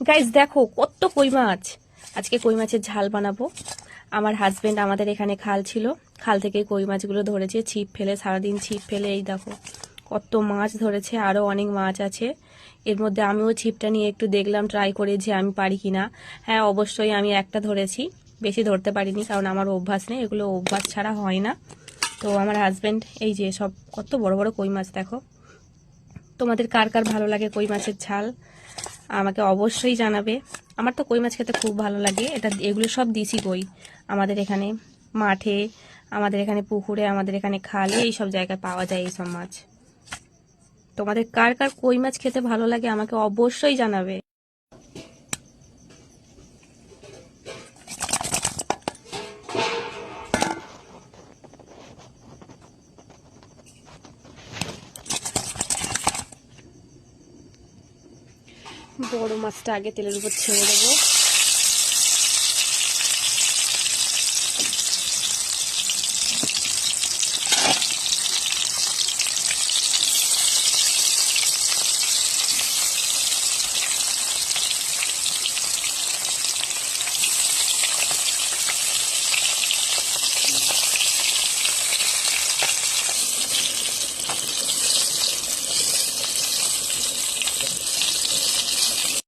Guys দেখো কত কই মাছ। আজকে কই মাছের ঝাল বানাবো। আমার হাজবেন্ড আমাদের এখানে খাল ছিল, খাল থেকে কই মাছগুলো ধরেছে ছিপ ফেলে, সারাদিন ছিপ ফেলে। এই দেখো কত মাছ ধরেছে, আরো অনেক মাছ আছে এর মধ্যে। আমিও ছিপটা নিয়ে একটু দেখলাম, ট্রাই করে যে আমি পারি কিনা। হ্যাঁ অবশ্যই আমি একটা ধরেছি, বেশি ধরতে পারিনি কারণ আমার অভ্যাস নেই, এগুলো অভ্যাস ছাড়া হয় না। তো আমার হাজবেন্ড এই যে সব কত বড় বড় কই মাছ দেখো। তোমাদের কার কার ভালো লাগে কই মাছের ঝাল আমাকে অবশ্যই জানাবে। আমার তো কই মাছ খেতে খুব ভালো লাগে। এগুলো সব দেশি কই, আমাদের এখানে মাঠে, আমাদের এখানে পুকুরে, আমাদের এখানে খালে, এই সব জায়গায় পাওয়া যায় এই সব মাছ। তোমাদের কার কার কই মাছ খেতে ভালো লাগে আমাকে অবশ্যই জানাবে। বড় মাছটা আগে তেলের উপর ছেড়ে দেবো।